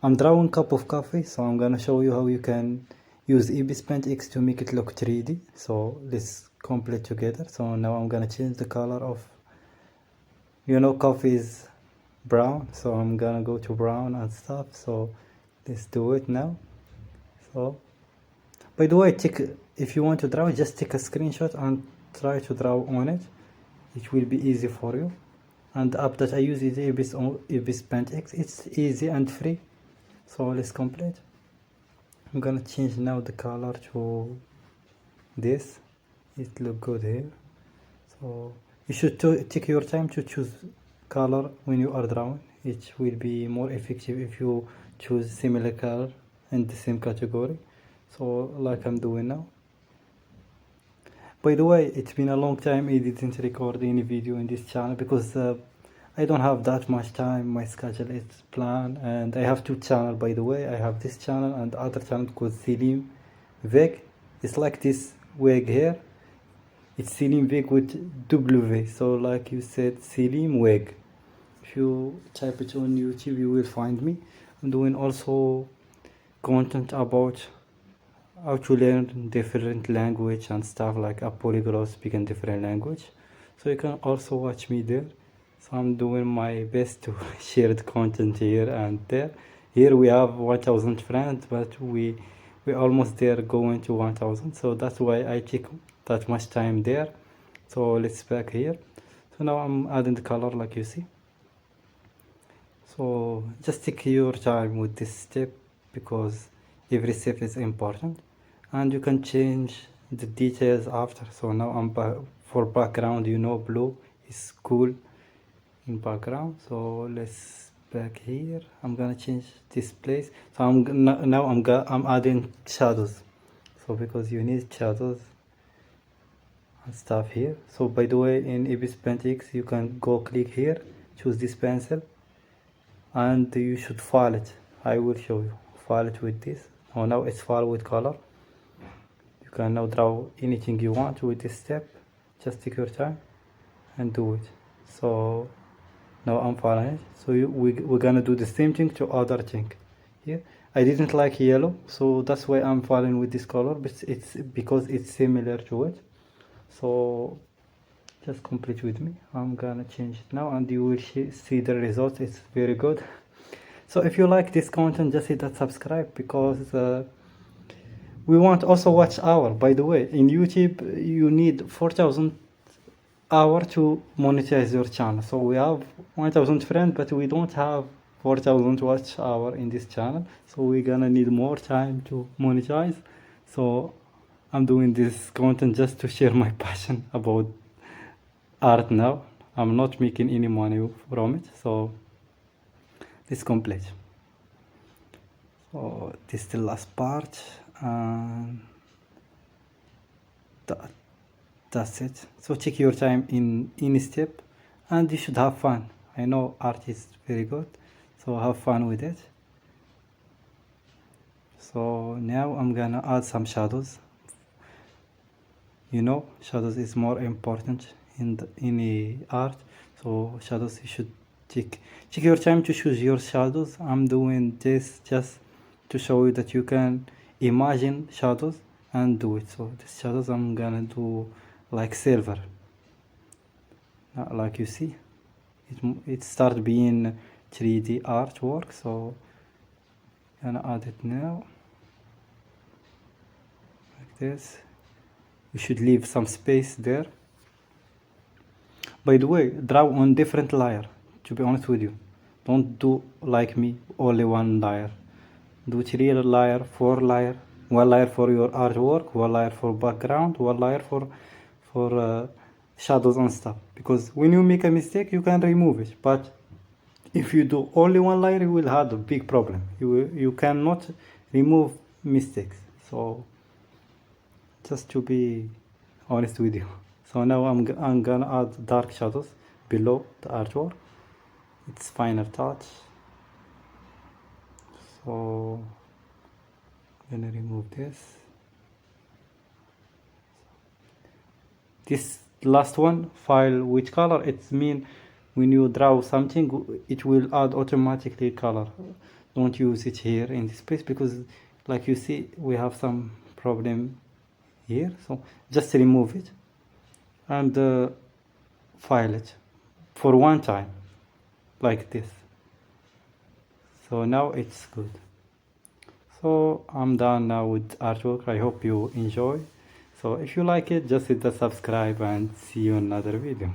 I'm drawing cup of coffee, so I'm gonna show you how you can use Ibis Paint X to make it look 3D. So let's complete together. So now I'm gonna change the color of, coffee is brown, so I'm gonna go to brown and stuff. So let's do it now. So by the way, if you want to draw, just take a screenshot and try to draw on it. It will be easy for you. And the app that I use is Ibis Paint X. It's easy and free. So let's complete. I'm gonna change now the color to this. It look good here. So you should take your time to choose color when you are drawing. It will be more effective if you choose similar color in the same category. So like I'm doing now. By the way, it's been a long time I didn't record any video in this channel because I don't have that much time. My schedule is planned, and I have two channels, by the way. I have this channel and other channel called Selim Veg. It's like this wig here. It's Selim Veg with W. So like you said, Selim Wig. If you type it on YouTube, you will find me. I'm doing also content about how to learn different language and stuff, like a polyglot speaking different language. So you can also watch me there. So I'm doing my best to share the content here and there. Here we have 1000 friends, but we almost there going to 1000. So that's why I take that much time there. So let's back here. So now I'm adding the color like you see. So just take your time with this step because every step is important, and you can change the details after. So now I'm for background, blue is cool in background. So let's back here. I'm gonna change this place. So I'm adding shadows. So because you need shadows and stuff here. So by the way, in Ibis Paint X you can go click here, choose this pencil, and you should file it. I will show you. File it with this. Oh, now it's file with color. You can now draw anything you want with this step. Just take your time and do it. So now I'm filing it. So we're gonna do the same thing to other thing. Here I didn't like yellow, so that's why I'm filing with this color, but it's because it's similar to it. So just complete with me. I'm gonna change it now, and you will see the results. It's very good. So if you like this content, just hit that subscribe, because we want also watch hour. By the way, in YouTube you need 4000 hour to monetize your channel. So we have 1000 friends, but we don't have 4000 watch hour in this channel. So we're gonna need more time to monetize. So I'm doing this content just to share my passion about art now. I'm not making any money from it. So let's complete. So this is the last part, and that's it. So take your time in any step, and you should have fun. I know art is very good, so have fun with it. So now I'm gonna add some shadows. Shadows is more important in any art. So shadows, you should take your time to choose your shadows. I'm doing this just to show you that you can imagine shadows and do it. So the shadows I'm gonna do like silver. Like you see, it start being 3D artwork. So I'm gonna add it now like this. You should leave some space there. By the way, draw on different layer. To be honest with you, don't do like me, only one layer. Do 3 layer, 4 layer. 1 layer for your artwork, 1 layer for background, 1 layer for shadows and stuff. Because when you make a mistake, you can remove it. But if you do only 1 layer, you will have a big problem. You cannot remove mistakes. So just to be honest with you. So now I'm gonna add dark shadows below the artwork. It's final touch. So I'm gonna remove this last one. File which color. It means when you draw something, it will add automatically color. don't use it here in this place, because like you see we have some problem here. So just remove it and file it for one time like this. So now it's good. So I'm done now with artwork. I hope you enjoy. So if you like it, just hit the subscribe and see you in another video.